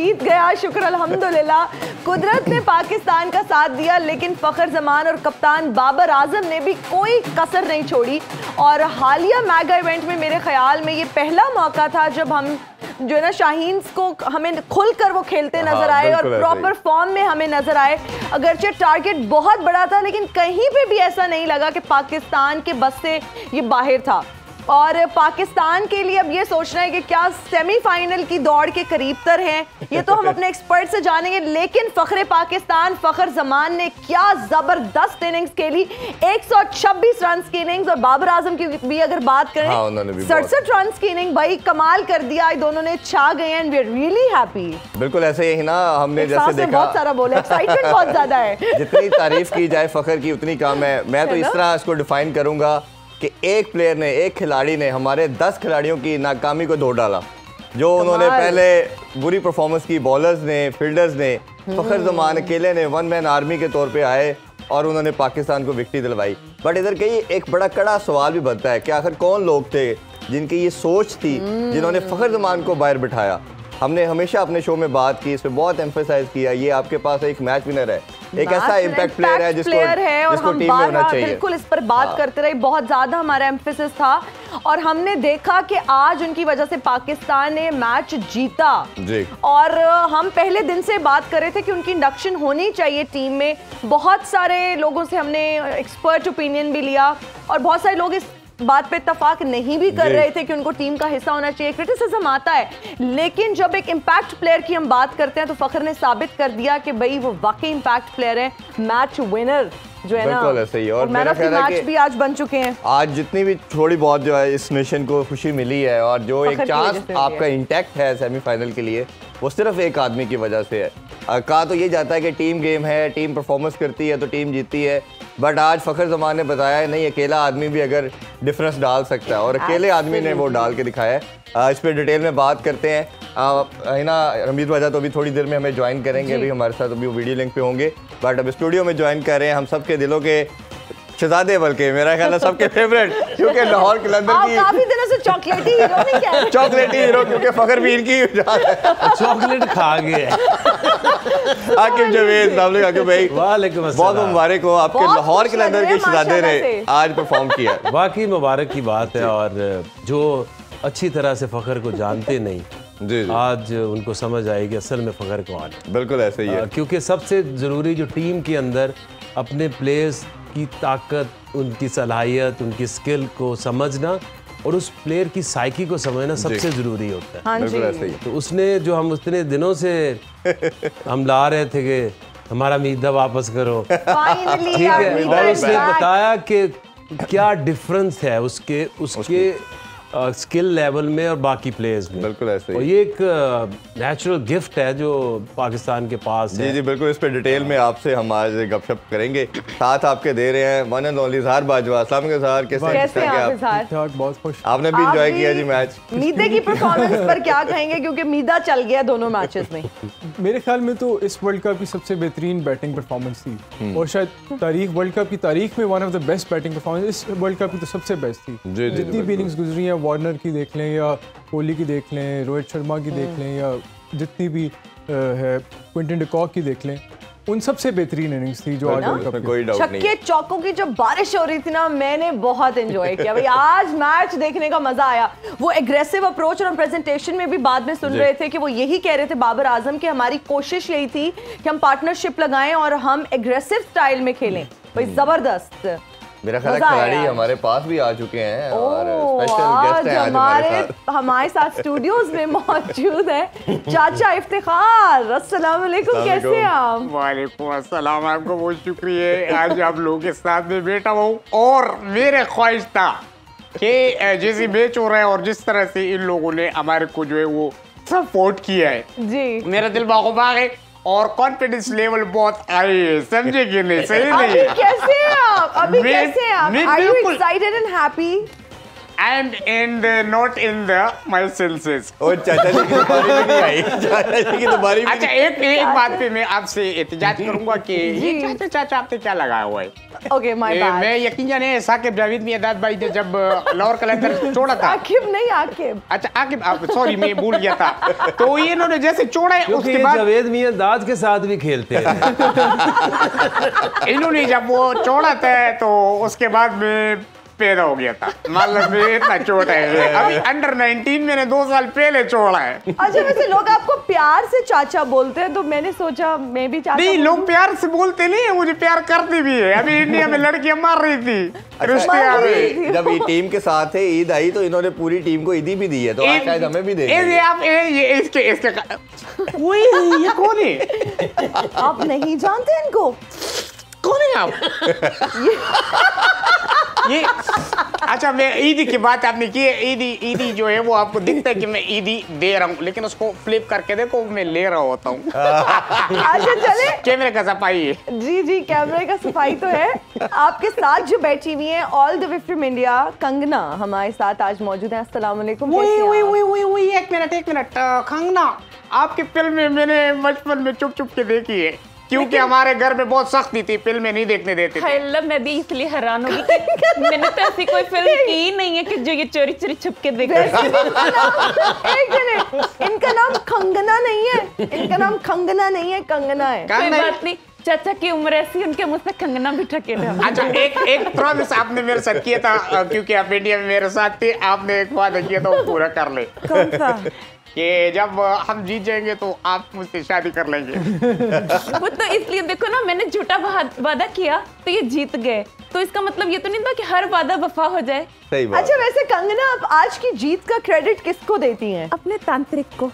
जीत गया, शुक्र अल्हम्दुलिल्लाह। कुदरत ने पाकिस्तान का साथ दिया, लेकिन फ़खर जमान और कप्तान बाबर आजम ने भी कोई कसर नहीं छोड़ी। और हालिया मेगा इवेंट में मेरे ख्याल में ये पहला मौका था जब हम जो है ना शाहीन को हमें खुलकर वो खेलते नजर आए और प्रॉपर फॉर्म में हमें नजर आए। अगरचे टारगेट बहुत बड़ा था, लेकिन कहीं पे भी ऐसा नहीं लगा कि पाकिस्तान के बस से ये बाहर था। और पाकिस्तान के लिए अब ये सोचना है कि क्या सेमीफाइनल की दौड़ के करीब तर हैं, ये तो हम अपने एक्सपर्ट से जानेंगे। लेकिन फखरे पाकिस्तान फ़खर जमान ने क्या जबरदस्त इनिंग्स खेली, 126 रन की इनिंग्स। और बाबर आजम की भी अगर बात करें, 67 रन की इनिंग, भाई कमाल कर दिया। दोनों ने छा गए हैं, वी आर रियली हैप्पी। बिल्कुल ऐसे ही ना, हमने जैसे देखा बहुत सारा बोला, एक्साइटमेंट बहुत ज्यादा है। जितनी तारीफ की जाए फखर की उतनी कम है। मैं तो इस तरह इसको डिफाइन करूंगा कि एक प्लेयर ने, एक खिलाड़ी ने हमारे 10 खिलाड़ियों की नाकामी को धो डाला। जो उन्होंने पहले बुरी परफॉर्मेंस की, बॉलर्स ने, फील्डर्स ने, फखर जमान अकेले ने वन मैन आर्मी के तौर पे आए और उन्होंने पाकिस्तान को विक्ट्री दिलवाई। बट इधर कहीं एक बड़ा कड़ा सवाल भी बनता है कि आखिर कौन लोग थे जिनकी ये सोच थी, जिन्होंने फखर जमान को बाहर बिठाया। हमने हमेशा अपने शो में बात की, इस पर बहुत एम्फेसाइज किया, ये आपके पास एक मैच विनर है, एक ऐसा इम्पैक्ट प्लेयर है जिसको टीम में होना चाहिए। बिल्कुल इस पर बात करते रहे, बहुत ज्यादा हमारा एम्फेसिस था और हमने देखा कि आज उनकी वजह से पाकिस्तान ने मैच जीता जी। और हम पहले दिन से बात कर रहे थे कि उनकी इंडक्शन होनी चाहिए टीम में। बहुत सारे लोगों से हमने एक्सपर्ट ओपिनियन भी लिया और बहुत सारे लोग इस बात पे इत्तफाक नहीं भी कर रहे थे कि उनको टीम का हिस्सा होना चाहिए। क्रिटिसिज्म आता है, लेकिन जब एक इम्पैक्ट प्लेयर की हम बात करते हैं तो फखर ने साबित कर दिया कि भाई वो वाकई इम्पैक्ट प्लेयर है, मैच विनर जो है ना, ऐसे ही। और मैन ऑफ द मैच भी आज बन चुके हैं। आज जितनी भी थोड़ी बहुत जो है इस नेशन को खुशी मिली है और जो एक चांस आपका इंटैक्ट है सेमीफाइनल के लिए, वो सिर्फ एक आदमी की वजह से है। कहा तो ये जाता है कि टीम गेम है, टीम परफॉर्मेंस करती है तो टीम जीतती है, बट आज फखर जमान ने बताया है नहीं, अकेला आदमी भी अगर डिफरेंस डाल सकता है और अकेले आदमी ने वो डाल के दिखाया है। इस पर डिटेल में बात करते हैं। है ना, रमीज वजह तो अभी थोड़ी देर में हमें ज्वाइन करेंगे, अभी हमारे साथ अभी वो वीडियो लिंक पे होंगे, बट अब स्टूडियो में ज्वाइन कर रहे हैं हम सबके दिलों के शहजादे, बल्कि मेरा ख्याल है सबके फेवरेट, क्योंकि लाहौर कलंदर की काफी दिनों से चॉकलेटी हीरो नहीं कह रहे, चॉकलेटी हीरो, क्योंकि फखर भी इनकी चॉकलेट खा गए। आकिब जवेद, आकिब भाई वालेकुम अस्सलाम, बहुत मुबारक हो, आपके लाहौर कलंदर के शहजादे ने आज परफॉर्म किया। वाकई मुबारक की बात है। और जो अच्छी तरह से फखर को जानते नहीं जी, आज उनको समझ आएगी असल में फखर कौन है। बिल्कुल ऐसे ही है, क्योंकि सबसे ज़रूरी जो टीम के अंदर अपने प्लेयर्स की ताकत, उनकी सलाहियत, उनकी स्किल को समझना और उस प्लेयर की साइकी को समझना सबसे ज़रूरी होता है। हाँ बिल्कुल ऐसे ही। तो उसने जो हम उतने दिनों से हम ला रहे थे कि हमारा मीदा वापस करो, ठीक है, और उसने बताया कि क्या डिफरेंस है उसके स्किल लेवल में और बाकी प्लेयर्स में। बिल्कुल ऐसे ही। और ये एक नेचुरल गिफ्ट है जो पाकिस्तान के पास जी है। जी बिल्कुल, इस पे डिटेल में आपसे हम आज गपशप करेंगे। साथ आपके दे रहे हैं वन एंड ओनली ज़ाहर बाजवा। अस्सलाम वालेकुम ज़ाहर, कैसे हैं? बहुत खुश। आपने भी एंजॉय किया जी मैच? मीदे की परफॉर्मेंस पर क्या कहेंगे, क्योंकि मीदा चल गया दोनों मैचेस में। मेरे ख्याल में तो इस वर्ल्ड कप की सबसे बेहतरीन बैटिंग परफॉर्मेंस थी और शायद वर्ल्ड कप की तारीख में one of the best batting performance इस वर्ल्ड कप की तो सबसे बेस्ट थी। जितनी भी इनिंग्स गुजरी हैं, वार्नर की देख लें या कोहली की देख लें, रोहित शर्मा की देख लें या जितनी भी है क्विंटन डिकॉक की देख लें, उन सबसे बेहतरीन इनिंग्स थी जो आज वर्ल्ड कप में कोई डाउट नहीं। छक्के चौकों की जब बारिश हो रही थी ना, मैंने बहुत एंजॉय किया भाई। आज मैच देखने का मजा आया। वो एग्रेसिव अप्रोच और प्रेजेंटेशन में भी बाद में सुन रहे थे कि वो यही कह रहे थे बाबर आजम कि हमारी कोशिश यही थी कि हम पार्टनरशिप लगाएं और हम एग्रेसिव स्टाइल में खेलें। भाई जबरदस्त। मेरा ख्याल है खिलाड़ी हमारे पास भी आ चुके हैं और स्पेशल गेस्ट हैं आज हमारे साथ स्टूडियोज में मौजूद है चाचा इफ्तिखार। अस्सलाम वालेकुम, कैसे हैं आप? वालेकुम अस्सलाम, आपको बहुत शुक्रिया। आज आप लोगों के साथ में बैठा हूँ और मेरे ख्वाहिश था कि जैसे मैच हो रहा है और जिस तरह से इन लोगों ने हमारे को जो है वो सपोर्ट किया है जी, मेरा दिल बागोबाग है और कॉन्फिडेंस लेवल बहुत हाई है, समझे कि नहीं? सही नहीं? कैसे हैं आप? अभी कैसे हैं आप? Are you excited and happy? and not in my senses. और चाचा जी की तुम्हारी भी नहीं आई, चाचा जी की तुम्हारी भी अच्छा, एक बात पे मैं आपसे एहतिजाज करूंगा कि ये चाचा आपने क्या लगाया हुआ है? Okay, my bad. मैं यकीन जाने साकिब जावेद मियादाद भाई ने जब लाहौर कलंदर छोड़ा था। आकिब नहीं, आकिब। अच्छा, आकिब, सॉरी मैं भूल गया था। तो ये इन्होंने जैसे छोड़ा है उसके बाद जावेद मियादाद के साथ भी खेलते हैं। इन्होंने जब वो छोड़ा था तो उसके बाद में पैदा हो गया था, मतलब इतना छोटा है अभी, अंडर 19 मैंने 2 साल पहले छोड़ा है। अच्छा, वैसे लोग आपको प्यार से चाचा बोलते हैं तो मैंने सोचा मैं भी चाचा। नहीं, लोग प्यार से बोलते नहीं है, मुझे प्यार करती भी है। अभी इंडिया में लड़कियां मार रही थी रिश्ते आ रहे। जब ये टीम के साथ है, ईद आई तो इन्होंने पूरी टीम को ईदी भी दी है, तो आज शायद हमें भी देंगे। आप ये इसके ये कौन है? आप नहीं जानते इनको? कौन है आप? ये अच्छा, मैं ईदी की बात आपने की है। ईदी जो है वो आपको दिखता है कि मैं ईदी दे रहा हूँ, लेकिन उसको फ्लिप करके देखो मैं ले रहा होता हूँ। अच्छा चले, कैमरे का सफाई है। जी जी, कैमरे का सफाई तो है। आपके साथ जो बैठी हुई है all the way from India, Kangana हमारे साथ आज मौजूद है। अस्सलाम वालेकुम। एक मिनट कंगना, आपकी फिल्म मैंने बचपन में चुप चुप के देखी है, क्योंकि हमारे घर में बहुत सख्ती थी, फिल्में नहीं देखने देते थे। मैं भी इसलिए हैरान होगी कि मैंने तो ऐसी कोई फिल्म की ही नहीं है कि जो ये चोरी चोरी छुप के देखे। एक मिनट, इनका नाम कंगना नहीं है, इनका नाम कंगना नहीं है, कंगना है। कोई बात नहीं, चाचा की उम्र ऐसी, उनके मुंह से कंगना भी ठके थे। अच्छा, एक प्रॉमिस आपने मेरे साथ किया था, क्योंकि आप इंडिया में मेरे साथ थे, आपने एक वादा किया था, वो पूरा कर ले। कौन सा? कि जब हम जीत जाएंगे तो आप मुझसे शादी कर लेंगे। वो तो इसलिए देखो ना, मैंने झूठा वादा किया तो ये जीत गए, तो इसका मतलब ये तो नहीं था कि हर वादा वफा हो जाए। सही बात। अच्छा, वैसे कंगना आप आज की जीत का क्रेडिट किसको देती हैं? अपने तांत्रिक को।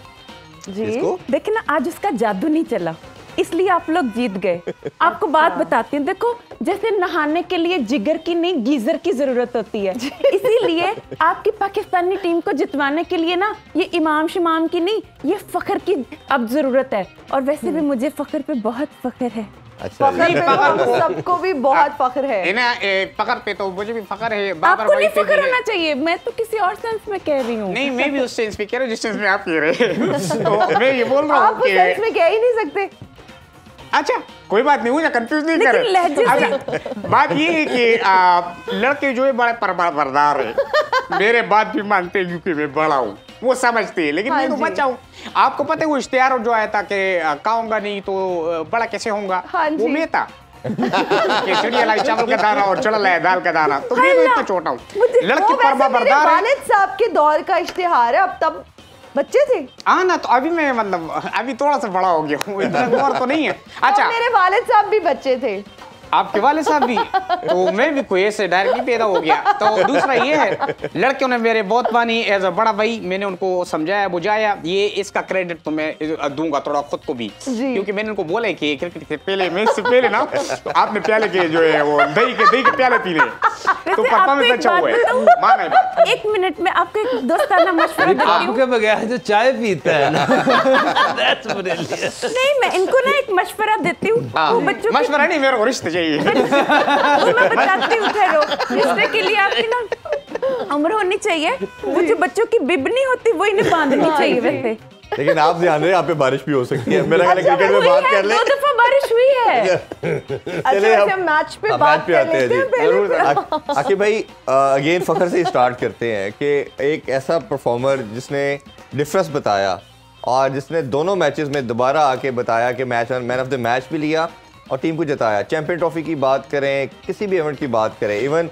जी, देखिए ना, आज उसका जादू नहीं चला, इसलिए आप लोग जीत गए। आपको बात बताती हूँ, देखो जैसे नहाने के लिए जिगर की नहीं गीजर की जरूरत होती है, इसीलिए आपकी पाकिस्तानी टीम को जितवाने के लिए ना ये इमाम शिमाम की नहीं, ये फखर की अब जरूरत है। और वैसे भी मुझे फखर पे बहुत फखर है। अच्छा, फखर पे तो हम सबको भी बहुत फखर है। फखर पे तो मुझे भी फखर है। आपको नहीं फखर होना चाहिए, मैं तो किसी और सेंस में कह रही हूँ। नहीं, मैं भी उस सेंस में कह रही हूँ जिस सेंस में आप कह रहे हैं। तो मैं ये बोल रहा हूँ आप उस सेंस में कह ही नहीं सकते। अच्छा, कोई बात नहीं, मुझे कंफ्यूज नहीं करे। अच्छा, बात ये है कि लड़के जो है बड़े परवरदार है, मेरे बात भी मानते हैं क्योंकि मैं बड़ा हूँ, वो समझते हैं, लेकिन मैं तो बच्चा हूँ। आपको पता है वो इश्तिहार जो आया था कि खाऊंगा नहीं तो बड़ा कैसे होऊंगा, वो मैं था कि चिड़िया लाई चावल का दाना और चढ़ लाया दाल का दाना, तो मैं तो इतना छोटा हूँ। लड़की परवरदार है। वालिद साहब के दौर का इश्तिहार है, अब तब बच्चे थे। हाँ ना, तो अभी मैं मतलब अभी थोड़ा सा बड़ा हो गया हूँ, इतना और तो नहीं है। अच्छा, मेरे वालिद साहब भी बच्चे थे। आपके वाले साहब भी, तो मैं भी कोई ऐसे डायरेक्टली पैदा हो गया। तो दूसरा ये है, लड़कियों ने मेरे बहुत मानी एज अ बड़ा भाई, मैंने उनको समझाया बुझाया, ये इसका क्रेडिट तो मैं दूंगा थोड़ा खुद को भी, क्योंकि मैंने उनको बोला कि क्रिकेट से पहले, मैच से पहले ना आपने प्याले के जो है वो दही के प्याले पीने, तो परफॉर्मेंस अच्छा हुआ है, माना है बात। 1 मिनट में आपको एक दोस्ताना मशवरा देती हूँ। आपके बगैर जो चाय पीता है ना, नहीं, मैं इनको ना एक मशवरा देती हूँ, वो बच्चों मशवरा नहीं, मेरे को रिश्ते चाहिए। वो मैं बताती हूँ, ठहरो। रिश्ते के लिए आपकी ना उम्र होनी चाहिए, वो जो बच्चों की बिब नहीं होती वो इन्हें बांधनी चाहिए। वैसे लेकिन आप ध्यान रहे, आप पे बारिश भी हो सकती है। मेरा ख्याल है क्रिकेट में बात कर ले। 2 दफा बारिश हुई है। चलिए हम मैच पे बात पे आते हैं जी। आकिब भाई, अगेन फखर से स्टार्ट करते हैं कि एक ऐसा परफॉर्मर जिसने डिफरेंस बताया और जिसने दोनों मैचेस में दोबारा आके बताया कि मैन ऑफ द मैच भी लिया और टीम को जिताया। चैंपियन ट्रॉफी की बात करें, किसी भी इवेंट की बात करें, इवन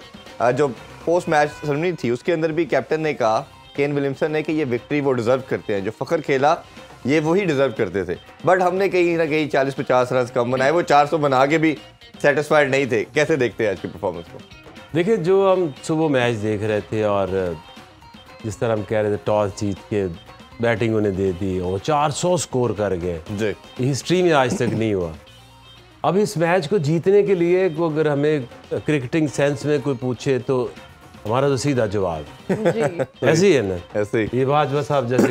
जो पोस्ट मैच सेरेमनी थी उसके अंदर भी कैप्टन ने कहा, केन विलियमसन ने, कि ये विक्ट्री वो डिज़र्व करते हैं, जो फखर खेला ये वही डिज़र्व करते थे। बट हमने कहीं ना कहीं 40-50 रन कम बनाए, वो 400 बना के भी सेटिस्फाइड नहीं थे। कैसे देखते हैं आज की परफॉर्मेंस को? देखिए, जो हम सुबह मैच देख रहे थे और जिस तरह हम कह रहे थे टॉस जीत के बैटिंग उन्हें दे दी और 400 स्कोर कर गए जी, हिस्ट्री में आज तक नहीं हुआ। अब इस मैच को जीतने के लिए अगर हमें क्रिकेटिंग सेंस में कोई पूछे तो हमारा तो सीधा जवाब ऐसे ही है ना, ऐसे ही। ये बात बस आप जैसे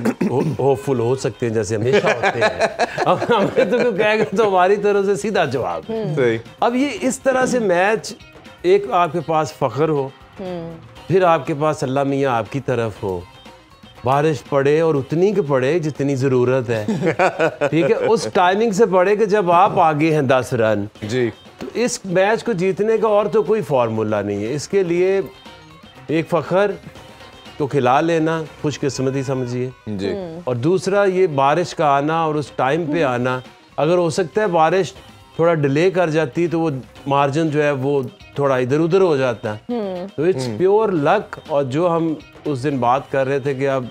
होपफुल हो सकते हैं जैसे हमेशा होते हैं, अब हमें तो कहेगा तो हमारी तरफ से सीधा जवाब सही। अब ये इस तरह से मैच, एक आपके पास फखर हो फिर आपके पास अल्लाह मियाँ आपकी तरफ हो, बारिश पड़े और उतनी की पड़े जितनी ज़रूरत है, ठीक है, उस टाइमिंग से पड़े कि जब आप आगे हैं 10 रन जी, तो इस मैच को जीतने का और तो कोई फार्मूला नहीं है। इसके लिए एक फ़खर तो खिला लेना खुशकिस्मती समझिए जी, और दूसरा ये बारिश का आना और उस टाइम पे आना, अगर हो सकता है बारिश थोड़ा डिले कर जाती तो वो मार्जिन जो है वो थोड़ा इधर उधर हो जाता है। तो इट्स प्योर लक। और जो हम उस दिन बात कर रहे थे कि अब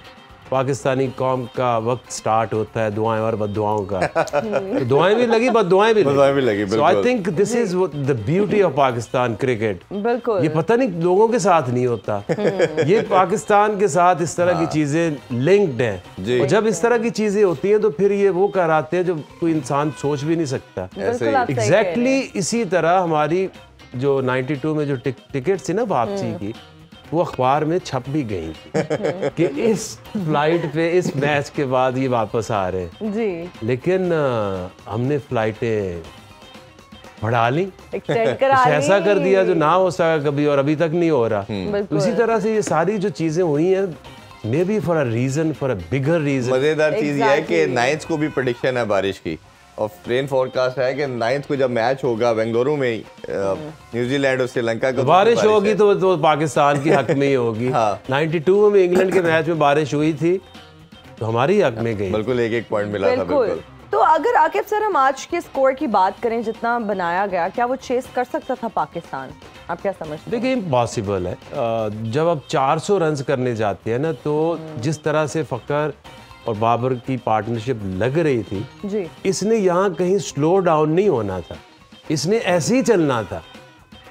पाकिस्तानी कौम का वक्त स्टार्ट होता है दुआएं और बद्दुआओं का, तो दुआएं भी लगी बद्दुआएं भी लगी। So I think this is the beauty of Pakistan cricket. बिल्कुल, ये पता नहीं लोगों के साथ नहीं होता, ये पाकिस्तान के साथ इस तरह की चीजें लिंक्ड हैं, और जब इस तरह की चीजें होती हैं तो फिर ये वो कराते हैं जो कोई इंसान सोच भी नहीं सकता। एग्जैक्टली इसी तरह हमारी जो 92 में जो टिकट थी ना वापसी की, वो अखबार में छप भी गई कि इस फ्लाइट पे इस मैच के बाद ये वापस आ रहे हैं जी, लेकिन हमने फ्लाइटें बढ़ा ली, एक्सटेंड करा ली, ऐसा कर दिया जो ना हो सका कभी और अभी तक नहीं हो रहा। उसी तरह से ये सारी जो चीजें हुई हैं, maybe for a reason, for a bigger reason. मजेदार चीज ये है कि 9th को भी प्रेडिक्शन है बारिश की, और रेन फोरकास्ट है कि 9th को जब मैच होगा बेंगलुरु में न्यूजीलैंड और श्रीलंका का, बारिश होगी तो पाकिस्तान की हक में ही होगी। हाँ। 92 में इंग्लैंड के मैच में बारिश हुई थी तो हमारी हक में गई। बिल्कुल एक पॉइंट मिला था। बिल्कुल। तो अगर आकिब सर हम आज के स्कोर की बात करें, जितना बनाया गया, क्या वो चेस कर सकता था पाकिस्तान? आप क्या समझते हैं? देखिए इम्पॉसिबल है। जब आप 400 रन करने जाते हैं ना, तो जिस तरह से फ़खर और बाबर की पार्टनरशिप लग रही थी जी, इसने यहाँ कहीं स्लो डाउन नहीं होना था, इसने ऐसे ही चलना था।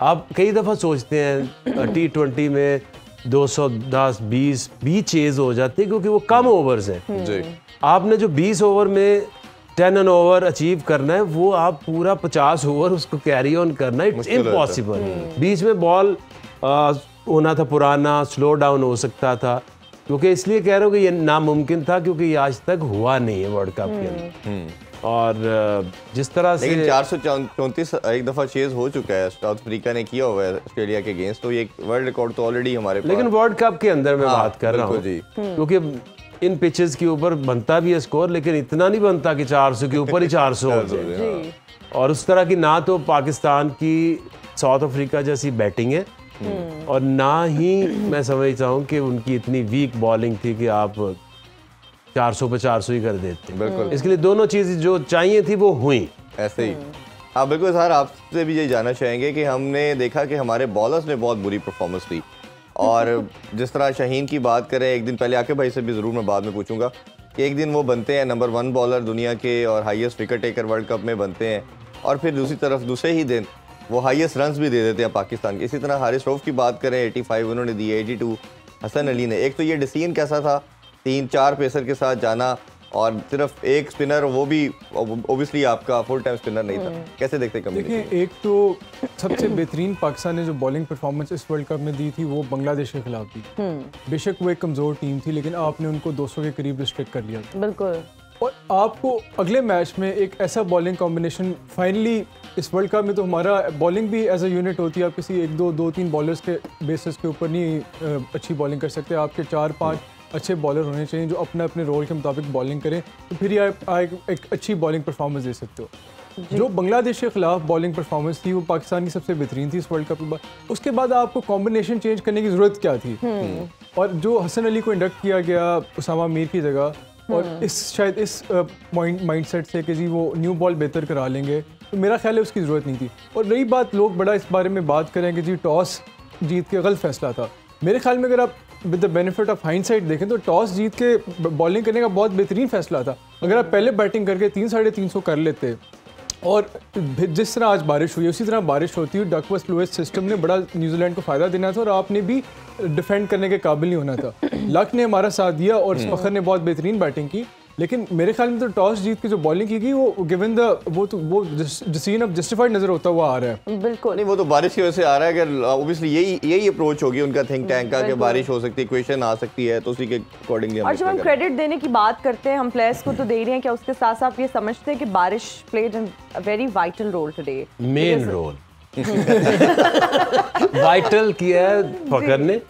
आप कई दफ़ा सोचते हैं T20 में 210-20 भी चेज हो जाते हैं क्योंकि वो कम ओवर्स हैं जी। आपने जो 20 ओवर में 10 एन ओवर अचीव करना है, वो आप पूरा 50 ओवर उसको कैरी ऑन करना है, इट्स इम्पॉसिबल। बीच में बॉल होना था पुराना, स्लो डाउन हो सकता था, क्योंकि इसलिए कह रहा हूँ कि ये नामुमकिन था क्योंकि ये आज तक हुआ नहीं है वर्ल्ड कप के अंदर। और जिस तरह से 434 एक दफा चेज हो चुका है, साउथ अफ्रीका ने किया हुआ है ऑस्ट्रेलिया के अगेंस्ट, तो ये वर्ल्ड रिकॉर्ड तो ऑलरेडी हमारे पास। लेकिन वर्ल्ड कप के अंदर मैं बात कर रहा हूँ, क्योंकि इन पिचेस के ऊपर बनता भी है स्कोर, लेकिन इतना नहीं बनता कि 400 के ऊपर ही 400 हो जाए। और उस तरह की ना तो पाकिस्तान की साउथ अफ्रीका जैसी बैटिंग है, और ना ही मैं समझता हूँ कि उनकी इतनी वीक बॉलिंग थी कि आप 400 पे 400 ही कर देते। बिल्कुल, इसके लिए दोनों चीज़ें जो चाहिए थी वो हुई ऐसे ही। हाँ बिल्कुल सर, आपसे भी यही जानना चाहेंगे कि हमने देखा कि हमारे बॉलर्स ने बहुत बुरी परफॉर्मेंस दी, और जिस तरह शाहीन की बात करें, एक दिन पहले आकिब भाई से भी ज़रूर मैं बाद में पूछूंगा कि एक दिन वो बनते हैं नंबर 1 बॉलर दुनिया के और highest wicket taker world cup में बनते हैं, और फिर दूसरी तरफ दूसरे ही दिन वो हाईएस्ट रन्स भी दे देते हैं पाकिस्तान के। इसी तरह हारिस रऊफ की बात करें, 85 उन्होंने दिए, 82 हसन अली ने। एक तो ये डिसीजन कैसा था 3-4 पेसर के साथ जाना और सिर्फ एक स्पिनर, वो भी ओबियसली आपका फुल टाइम स्पिनर नहीं था, कैसे देखते देखिए, एक तो सबसे बेहतरीन पाकिस्तान ने जो बॉलिंग परफॉर्मेंस इस वर्ल्ड कप में दी थी वो बांग्लादेश के खिलाफ दी। बेशक वो एक कमज़ोर टीम थी, लेकिन आपने उनको 200 के करीब रिस्ट्रिक्ट कर लिया था। बिल्कुल। और आपको अगले मैच में एक ऐसा बॉलिंग कॉम्बिनेशन, फाइनली इस वर्ल्ड कप में तो हमारा बॉलिंग भी एज अ यूनिट होती है, आप किसी 1-2-3 बॉलर्स के बेसिस के ऊपर नहीं अच्छी बॉलिंग कर सकते। आपके 4-5 अच्छे बॉलर होने चाहिए जो अपने अपने रोल के मुताबिक बॉलिंग करें, तो फिर आप एक अच्छी बॉलिंग परफॉर्मेंस दे सकते हो। जो बांग्लादेश के खिलाफ बॉलिंग परफॉर्मेंस थी वो पाकिस्तान की सबसे बेहतरीन थी इस वर्ल्ड कप के बाद। उसके बाद आपको कॉम्बिनेशन चेंज करने की ज़रूरत क्या थी? और जो हसन अली को इंडक्ट किया गया उसामा मीर की जगह, और शायद इस माइंडसेट से कि जी वो न्यू बॉल बेहतर करा लेंगे, तो मेरा ख्याल है उसकी ज़रूरत नहीं थी। और रही बात, लोग बड़ा इस बारे में बात करें कि जी टॉस जीत के गलत फैसला था। मेरे ख्याल में अगर आप with the benefit of hindsight देखें तो टॉस जीत के बॉलिंग करने का बहुत बेहतरीन फैसला था। अगर आप पहले बैटिंग करके 300-350 कर लेते, और जिस तरह आज बारिश हुई उसी तरह बारिश होती है, डकवर्थ लुईस सिस्टम ने बड़ा न्यूजीलैंड को फ़ायदा देना था और आपने भी डिफेंड करने के काबिल नहीं होना था। लक ने हमारा साथ दिया और फ़खर ने बहुत बेहतरीन बैटिंग की, लेकिन मेरे ख्याल में तो टॉस जीत के जो बॉलिंग की गई वो गिवन द वो डिसीजन अब जस्टिफाइड नजर होता हुआ आ रहा है। बिल्कुल नहीं, वो तो बारिश की वजह से आ रहा है कि ऑब्वियसली यही अप्रोच होगी उनका थिंक टैंक का कि बारिश हो सकती है, क्वेश्चन आ सकती है, तो उसी के अकॉर्डिंगली। और जब हम क्रेडिट देने की बात करते हैं, हम प्लेयर्स को तो दे रहे हैं, क्या उसके साथ साथ ये समझते हैं कि बारिश played a very vital role today? Main role vital किया है फखर ने,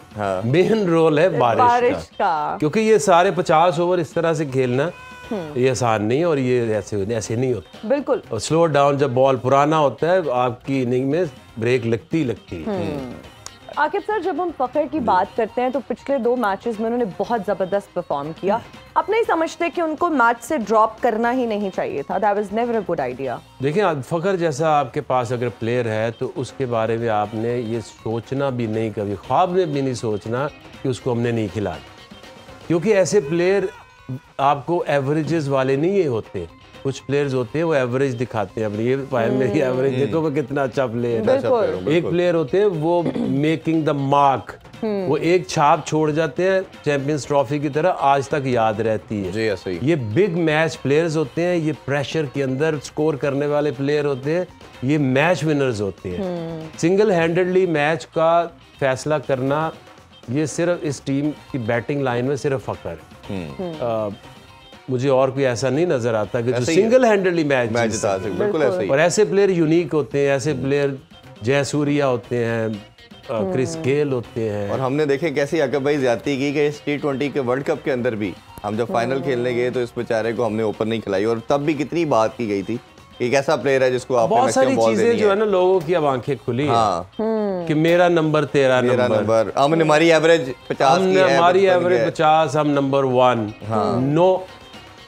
मेन रोल है बारिश का, क्योंकि ये सारे 50 ओवर इस तरह से खेलना ये आसान नहीं है, और ये ऐसे नहीं होता बिल्कुल। और स्लो डाउन, जब बॉल पुराना होता है आपकी इनिंग में ब्रेक लगती है। आकिब सर, जब हम फखर की बात करते हैं तो पिछले 2 मैचेस में उन्होंने बहुत ज़बरदस्त परफॉर्म किया। आप नहीं समझते कि उनको मैच से ड्रॉप करना ही नहीं चाहिए था? That was never a good idea. देखिए, फखर जैसा आपके पास अगर प्लेयर है तो उसके बारे में आपने ये सोचना भी नहीं, कभी ख्वाब में भी नहीं सोचना कि उसको हमने नहीं खिलाना, क्योंकि ऐसे प्लेयर आपको एवरेजेस वाले नहीं ये होते। कुछ प्लेयर्स होते हैं वो एवरेज दिखाते हैं अपनी, ये पायल मेरी एवरेज देखो मैं कितना अच्छा प्लेयर है। एक प्लेयर होते हैं वो मेकिंग द मार्क, वो एक छाप छोड़ जाते हैं चैंपियंस ट्रॉफी की तरह, आज तक याद रहती है। जी ऐसे ही। ये बिग मैच प्लेयर्स होते हैं, ये प्रेशर के अंदर स्कोर करने वाले प्लेयर होते हैं, ये मैच विनर्स होते हैं। सिंगल हैंडेडली मैच का फैसला करना ये सिर्फ इस टीम की बैटिंग लाइन में सिर्फ फखर है। मुझे और कोई ऐसा नहीं नजर आता कि जो सिंगल हैंडेडली मैच जिता सके। बिल्कुल ऐसे ही। और ऐसे प्लेयर यूनिक होते हैं, ऐसे प्लेयर जयसूर्या होते हैं, क्रिस गेल होते हैं। और हमने देखे कैसी आकिब भाई ज्यादती की कि इस T20 के वर्ल्ड कप के अंदर भी हम जब फाइनल खेलने गए तो इस बेचारे को हमने ओपन नहीं खिलाई, और तब भी कितनी बात की गई थी एक ऐसा प्लेयर है जिसको आपने बहुत सारी चीजें जो है ना, लोगों की अब आंखें खुली हैं कि मेरा नंबर 13 नंबर, हमने हमारी एवरेज 50 की है, हमारी एवरेज 50, हम नंबर 1। नो,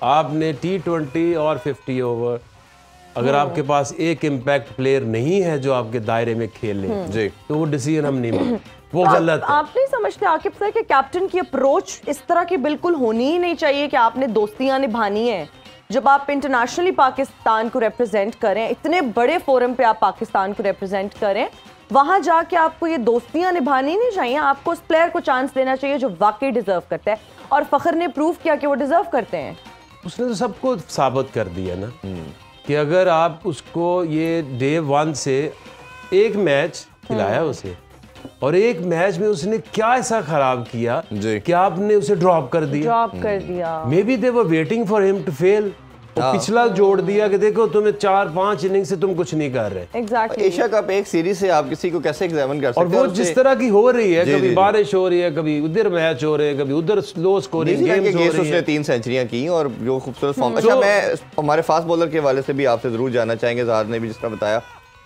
आपने T20 और 50 ओवर, अगर आपके पास एक इम्पैक्ट प्लेयर नहीं है जो आपके दायरे में खेले तो वो डिसीजन हम नहीं मानते, वो गलत है। आप नहीं समझते आकिब सर कि कैप्टन की अप्रोच इस तरह की बिल्कुल होनी ही नहीं चाहिए कि आपने दोस्तियां निभानी है? जब आप इंटरनेशनली पाकिस्तान को रिप्रेजेंट करें, इतने बड़े फोरम पे आप पाकिस्तान को रिप्रेजेंट करें, वहां जाके आपको ये दोस्तियां निभानी नहीं चाहिए। आपको उस प्लेयर को चांस देना चाहिए जो वाकई डिजर्व करता है, और फखर ने प्रूव किया कि वो डिजर्व करते हैं। उसने तो सबको साबित कर दिया ना कि अगर आप उसको ये डे 1 से एक मैच खिलाया उसे, और एक मैच में उसने क्या ऐसा खराब किया कि आपने उसे ड्रॉप कर दिया। Maybe they were waiting for him to fail, और पिछला जोड़ दिया कि देखो तुम्हें 4-5 इनिंग से तुम कुछ नहीं कर रहे। एग्जैक्टली। एशिया कप एक सीरीज से आप किसी को कैसे एग्जामिन कर सकते हैं? और वो जिस तरह की हो रही है, कभी बारिश हो रही है, कभी उधर मैच हो रहे हैं, कभी उधर स्लो स्कोरिंग गेम्स हो रही है। उसने 3 सेंचुरियां की और जो खूबसूरत फॉर्म। अच्छा, मैं हमारे फास्ट बॉलर के हवाले से भी आपसे जरूर जानना चाहेंगे। ज़ाहद ने भी जिस तरह बताया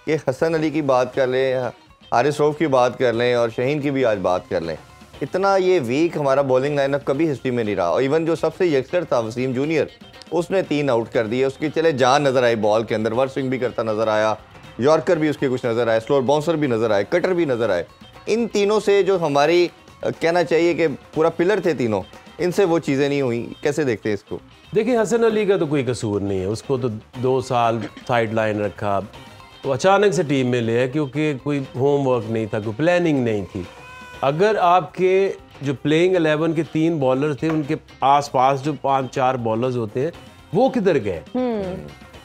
कि हसन अली की बात कर लें, हारिस रऊफ की बात कर लें, और शहीन की भी आज बात कर लें, इतना ये वीक हमारा बॉलिंग लाइनअप कभी हिस्ट्री में नहीं रहा। और इवन जो सबसे यंगस्टर था वसीम जूनियर, उसने 3 आउट कर दिए। उसकी चले जान नजर आई बॉल के अंदर, वर्क स्विंग भी करता नजर आया, यॉर्कर भी उसके कुछ नजर आए, स्लोअर बाउंसर भी नजर आए, कटर भी नजर आए। इन तीनों से जो हमारी कहना चाहिए कि पूरा पिलर थे तीनों, इनसे वो चीज़ें नहीं हुई। कैसे देखते हैं इसको? देखिए, हसन अली का तो कोई कसूर नहीं है, उसको तो 2 साल साइड लाइन रखा, तो अचानक से टीम में लिया क्योंकि कोई होमवर्क नहीं था, कोई प्लानिंग नहीं थी। अगर आपके जो प्लेइंग 11 के 3 बॉलर थे, उनके आसपास जो 5-4 बॉलर्स होते हैं, वो किधर गए?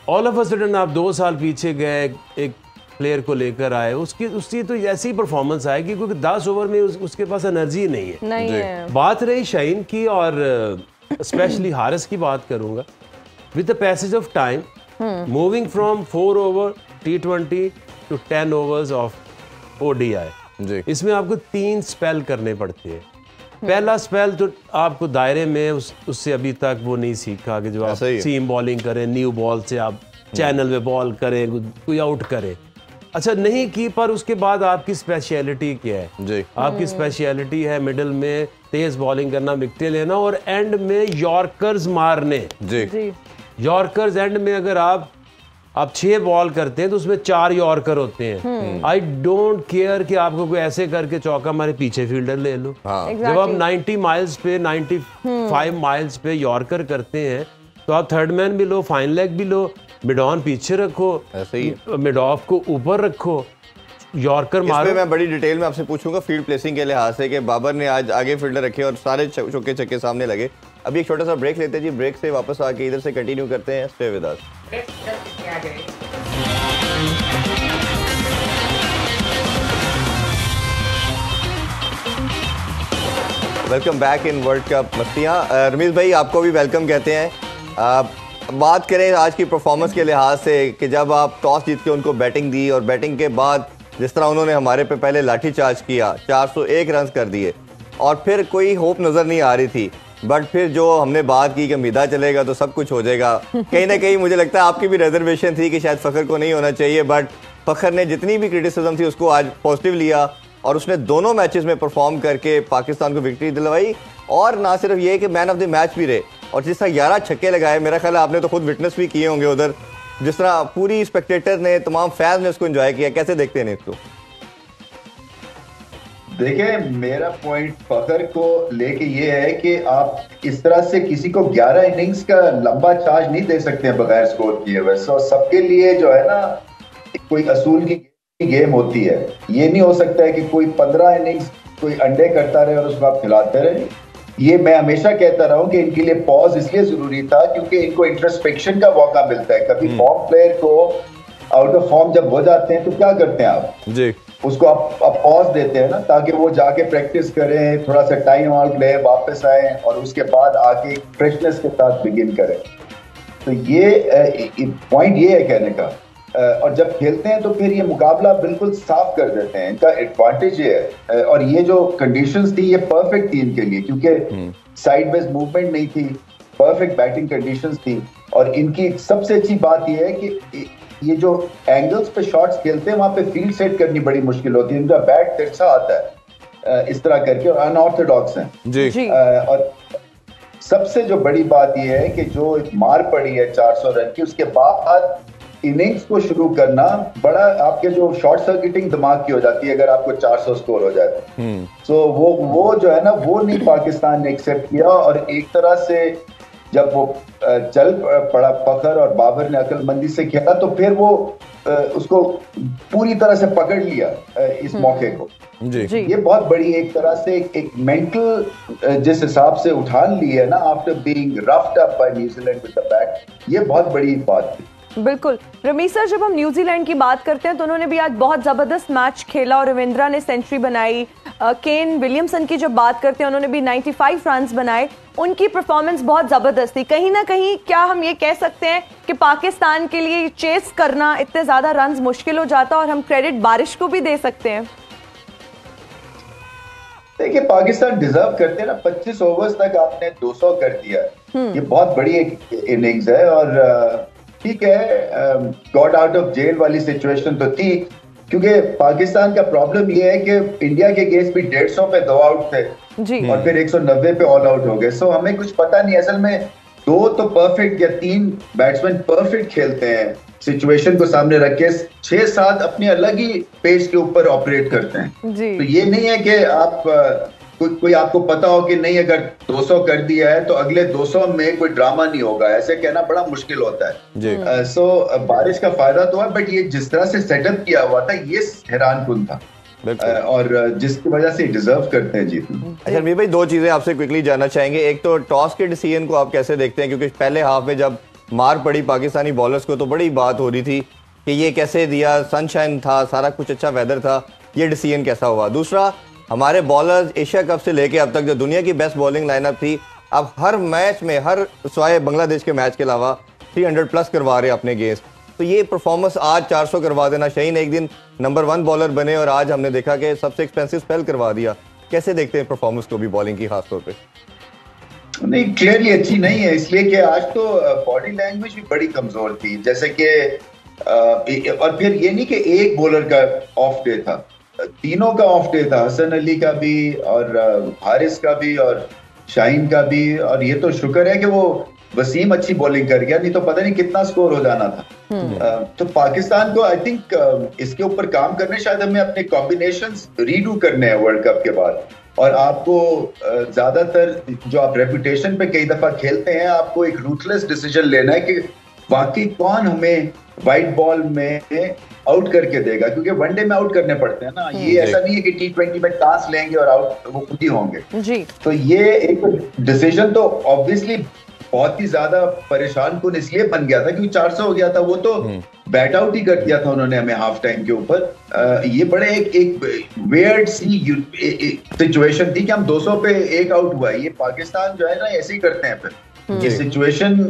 ऑल ऑफ अ सडन आप 2 साल पीछे गए, एक प्लेयर को लेकर आए, उसकी तो ऐसी परफॉर्मेंस आएगी क्योंकि 10 ओवर में उसके पास एनर्जी नहीं है। बात रही शाहीन की और स्पेशली हारिस की बात करूंगा, with the passage of time, moving from 4 over T20 to 10 overs of ODI, इसमें आपको 3 स्पेल करने पड़ते हैं। पहला स्पेल तो आपको दायरे में उससे अभी तक वो नहीं सीखा कि जो आप सीम बॉलिंग करें, न्यू बॉल से आप चैनल में बॉल करें, कोई आउट करे, अच्छा नहीं की। पर उसके बाद आपकी स्पेशलिटी क्या है? आपकी स्पेशलिटी है मिडिल में तेज बॉलिंग करना, विकेट लेना, और एंड में यॉर्कर्स मारने। यॉर्कर्स एंड में अगर आप 6 बॉल करते हैं तो उसमें 4 यॉर्कर होते हैं। आई डोंट केयर कि आपको कोई ऐसे करके चौका मारे, पीछे फील्डर ले लो। जब आप 90 माइल्स पे 95 माइल्स पे यॉर्कर करते हैं तो आप थर्ड मैन भी लो, फाइन लेग भी लो, मिड ऑन पीछे रखो, मिड ऑफ को ऊपर रखो, यॉर्कर मारो। मैं बड़ी डिटेल में आपसे पूछूंगा फील्ड प्लेसिंग के लिहाज से कि बाबर ने आज आगे फील्डर रखे और सारे चौके छक्के सामने लगे। अभी एक छोटा सा ब्रेक लेते हैं जी, ब्रेक से वापस आके इधर से कंटिन्यू करते हैं। Stay with us. Welcome back in world cup मस्तियाँ। रमीज भाई आपको भी वेलकम कहते हैं। बात करें आज की परफॉर्मेंस के लिहाज से कि जब आप टॉस जीत के उनको बैटिंग दी और बैटिंग के बाद जिस तरह उन्होंने हमारे पे पहले लाठी चार्ज किया, 401 रन कर दिए और फिर कोई होप नज़र नहीं आ रही थी, बट फिर जो हमने बात की कि मिदा चलेगा तो सब कुछ हो जाएगा, कहीं ना कहीं मुझे लगता है आपकी भी रिजर्वेशन थी कि शायद फ़खर को नहीं होना चाहिए, बट फ़खर ने जितनी भी क्रिटिसिज्म थी उसको आज पॉजिटिव लिया और उसने दोनों मैचेस में परफॉर्म करके पाकिस्तान को विक्ट्री दिलवाई। और ना सिर्फ ये कि मैन ऑफ द मैच भी रहे, और जिस तरह 11 छक्के लगाए, मेरा ख्याल है आपने तो खुद विटनेस भी किए होंगे उधर, जिस तरह पूरी स्पेक्टेटर ने, तमाम फैंस ने उसको एंजॉय किया, कैसे देखते हैं इसको? देखिए, मेरा पॉइंट फखर को लेके ये है कि आप इस तरह से किसी को 11 इनिंग्स का लंबा चार्ज नहीं दे सकते हैं बगैर स्कोर किए हुए। सो सबके लिए जो है ना, कोई असूल की गेम होती है। ये नहीं हो सकता है कि कोई 15 इनिंग्स कोई अंडे करता रहे और उसको आप खिलाते रहे। ये मैं हमेशा कहता रहा हूं कि इनके लिए पॉज इसलिए जरूरी था क्योंकि इनको इंट्रोस्पेक्शन का मौका मिलता है। कभी फॉर्म प्लेयर को आउट ऑफ फॉर्म जब हो जाते हैं तो क्या करते हैं आप जी, उसको आप पॉज देते हैं ना, ताकि वो जाके प्रैक्टिस करें, थोड़ा सा टाइम आउट ले, वापस आए और उसके बाद आके फ्रेशनेस के साथ बिगिन करें। तो ये पॉइंट ये है कहने का। और जब खेलते हैं तो फिर ये मुकाबला बिल्कुल साफ कर देते हैं। इनका एडवांटेज ये है। और ये जो कंडीशंस थी ये परफेक्ट थी इनके लिए, क्योंकि साइडवेज मूवमेंट नहीं थी, परफेक्ट बैटिंग कंडीशंस थी। और इनकी सबसे अच्छी बात ये है कि ये जो एंगल्स पे शॉट्स खेलते हैं वहां पे फील्ड सेट करनी बड़ी मुश्किल होती है। इनका बैट तिरछा आता है इस तरह करके, और अनऑर्थोडॉक्स हैं जी। और सबसे जो बड़ी बात ये है कि जो मार पड़ी है 400 रन की, उसके बाद इनिंग्स को शुरू करना बड़ा आपके जो शॉर्ट सर्किटिंग दिमाग की हो जाती है अगर आपको 400 स्कोर हो जाए तो वो जो है ना, वो नहीं पाकिस्तान ने एक्सेप्ट किया। और एक तरह से जब वो चल पड़ा फखर और बाबर ने अक्लमंदी से खेला तो फिर वो उसको पूरी तरह से पकड़ लिया इस मौके को जी। ये बहुत बड़ी एक तरह से एक मेंटल जिस हिसाब से उठान ली है ना after being roughed up by New Zealand with the bat, ये बहुत बड़ी बात थी। बिल्कुल रमीज सर, जब हम न्यूजीलैंड की बात करते हैं तो उन्होंने भी आज बहुत ज़बरदस्त मैच खेला और रविंद्रा ने सेंचुरी बनाई। केन विलियमसन की जब बात करते हैं उन्होंने भी 95 रन्स बनाए। उनकी परफॉर्मेंस बहुत ज़बरदस्त थी। कहीं ना कहीं क्या हम ये कह सकते हैं कि पाकिस्तान के लिए चेस करना इतने ज़्यादा रन्स मुश्किल हो जाता और हम क्रेडिट बारिश को भी दे सकते हैं? देखिए, पाकिस्तान डिजर्व करते हैं ना। 25 ओवर्स तक आपने 200 कर दिया, ये बहुत बड़ी एक इनिंग्स है। और ठीक है, गॉट आउट ऑफ जेल वाली सिचुएशन तो थी, क्योंकि पाकिस्तान का प्रॉब्लम ये है कि इंडिया के अगेंस्ट भी 150 पे 2 आउट थे जी। और फिर 190 पे ऑल आउट हो गए। सो हमें कुछ पता नहीं, असल में 2 तो परफेक्ट या 3 बैट्समैन परफेक्ट खेलते हैं, सिचुएशन को सामने रख के 6-7 अपने अलग ही पेस के ऊपर ऑपरेट करते हैं जी। तो ये नहीं है कि आप कोई आपको पता हो कि नहीं अगर 200 कर दिया है तो अगले 200 में कोई ड्रामा नहीं होगा, ऐसे कहना बड़ा मुश्किल होता है। सो बारिश का फायदा तो है, बट ये जिस तरह से सेटअप किया हुआ था ये हैरानकुन था और जिसकी वजह से डिजर्व करते हैं जीतना। अच्छा मीर भाई, 2 चीजें आपसे क्विकली जानना चाहेंगे। एक तो टॉस के डिसीजन को आप कैसे देखते हैं, क्योंकि पहले हाफ में जब मार पड़ी पाकिस्तानी बॉलर्स को तो बड़ी बात हो रही थी कि ये कैसे दिया, सनशाइन था, सारा कुछ अच्छा वेदर था, ये डिसीजन कैसा हुआ? दूसरा, हमारे बॉलर्स एशिया कप से लेके अब तक जो दुनिया की बेस्ट बॉलिंग लाइनअप थी, अब हर मैच में, हर स्वाय बांग्लादेश के मैच के अलावा 300 प्लस करवा रहे अपने गेस्ट। तो ये परफॉर्मेंस आज 400 करवा देना, शाहीन एक दिन नंबर 1 बॉलर बने और आज हमने देखा कि सबसे एक्सपेंसिव स्पेल करवा दिया। कैसे देखते हैं परफॉर्मेंस को भी, बॉलिंग की खासतौर पे? नहीं, क्लियरली अच्छी नहीं है, इसलिए कि आज तो बॉडी लैंग्वेज भी बड़ी कमजोर थी। जैसे कि और फिर ये नहीं कि एक बॉलर का ऑफ डे था, तीनों का ऑफ डे था, हसन अली का भी और हारिस का भी और शाहीन का भी। और ये तो शुक्र है कि वो वसीम अच्छी बॉलिंग कर गया, नहीं तो पता नहीं कितना स्कोर हो जाना था। तो पाकिस्तान को आई थिंक इसके ऊपर काम करने, शायद हमें अपने कॉम्बिनेशंस रीडू करने हैं वर्ल्ड कप के बाद। और आपको ज्यादातर जो आप रेपुटेशन पे कई दफा खेलते हैं, आपको एक रूथलेस डिसीजन लेना है कि वाकई कौन हमें व्हाइट बॉल में आउट करके देगा, क्योंकि वनडे में आउट करने पड़ते हैं ना। ये ऐसा नहीं है कि T20 में टॉस लेंगे और आउट वो खुद ही होंगे जी। तो ये एक डिसीजन तो ऑब्वियसली बहुत ही ज्यादा परेशान कुन इसलिए बन गया था क्योंकि 400 हो गया था, वो तो बैट आउट ही कर दिया था उन्होंने हमें हाफ टाइम के ऊपर। ये बड़े एक वेयर्ड सी सिचुएशन थी कि हम 200 पे 1 आउट हुआ। ये पाकिस्तान जो है ना ऐसे ही करते हैं। फिर ये सिचुएशन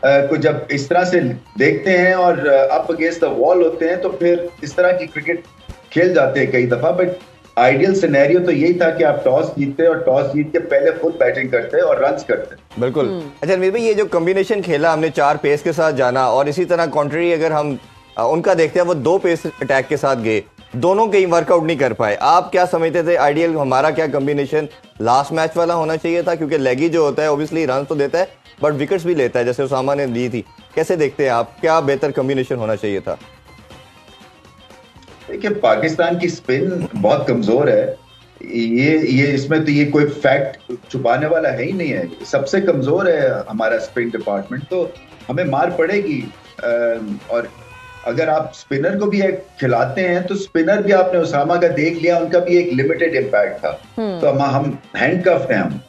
को जब इस तरह से देखते हैं और अप अगेंस्ट द वॉल होते हैं तो फिर इस तरह की क्रिकेट खेल जाते हैं कई दफा, बट आइडियल सिनेरियो तो यही था कि आप टॉस जीतते और टॉस जीत के पहले खुद बैटिंग करते और रन्स करते। बिल्कुल। अच्छा रणवीर भाई, ये जो कॉम्बिनेशन खेला हमने 4 पेस के साथ जाना, और इसी तरह कॉन्ट्री अगर हम उनका देखते हैं वो 2 पेस अटैक के साथ गए, दोनों कहीं वर्कआउट नहीं कर पाए। आप क्या समझते थे आइडियल हमारा क्या कॉम्बिनेशन लास्ट मैच वाला होना चाहिए था? क्योंकि लेगी जो होता है ओब्वियसली रन तो देता है बट विकेट्स भी लेता है, जैसे उसामा ने दी थी। कैसे देखते हैं आप, क्या बेहतर कॉम्बिनेशन होना चाहिए था? देखिए, पाकिस्तान की स्पिन बहुत कमजोर है। ये इसमें तो ये कोई फैक्ट छुपाने वाला है ही नहीं है। सबसे कमजोर है हमारा स्पिन डिपार्टमेंट, तो हमें मार पड़ेगी। और अगर आप स्पिनर को भी एक खिलाते हैं तो स्पिनर भी आपने उसामा का देख लिया, उनका भी एक लिमिटेड इम्पैक्ट था। तो हम हैंडकफ्ड हैं हम।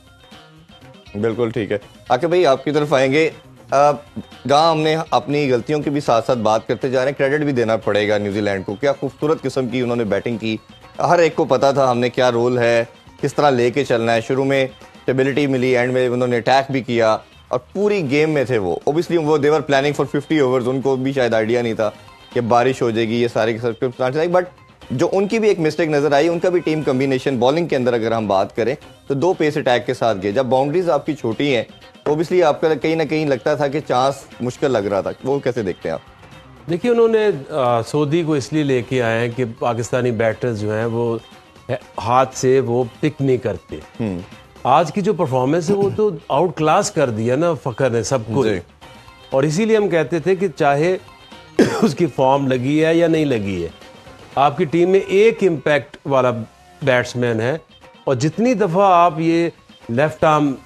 बिल्कुल ठीक है। आके भाई आपकी तरफ आएंगे। जहाँ हमने अपनी गलतियों की भी साथ साथ बात करते जा रहे हैं, क्रेडिट भी देना पड़ेगा न्यूजीलैंड को। क्या खूबसूरत किस्म की उन्होंने बैटिंग की, हर एक को पता था हमने क्या रोल है, किस तरह लेके चलना है। शुरू में स्टेबिलिटी मिली, एंड में उन्होंने अटैक भी किया और पूरी गेम में थे वो। ओबियसली वो देवर प्लानिंग फॉर 50 ओवर्स, उनको भी शायद आइडिया नहीं था कि बारिश हो जाएगी, ये सारे सर्कमस्टेंसेस आई। बट जो उनकी भी एक मिस्टेक नजर आई, उनका भी टीम कॉम्बिनेशन बॉलिंग के अंदर अगर हम बात करें तो 2 पेस अटैक के साथ गए। जब बाउंड्रीज आपकी छोटी हैं तो ओबियसली आपका कहीं ना कहीं लगता था कि चांस मुश्किल लग रहा था। वो कैसे देखते हैं आप? देखिए, उन्होंने सऊदी को इसलिए लेके आए हैं कि पाकिस्तानी बैटर्स जो हैं वो हाथ से वो पिक नहीं करते। आज की जो परफॉर्मेंस है वो तो आउट क्लास कर दिया ना फ़खर ने सबको, और इसीलिए हम कहते थे कि चाहे उसकी फॉर्म लगी है या नहीं लगी है, आपकी टीम में एक इम्पैक्ट वाला बैट्समैन है। और जितनी दफ़ा आप ये लेफ्ट आर्म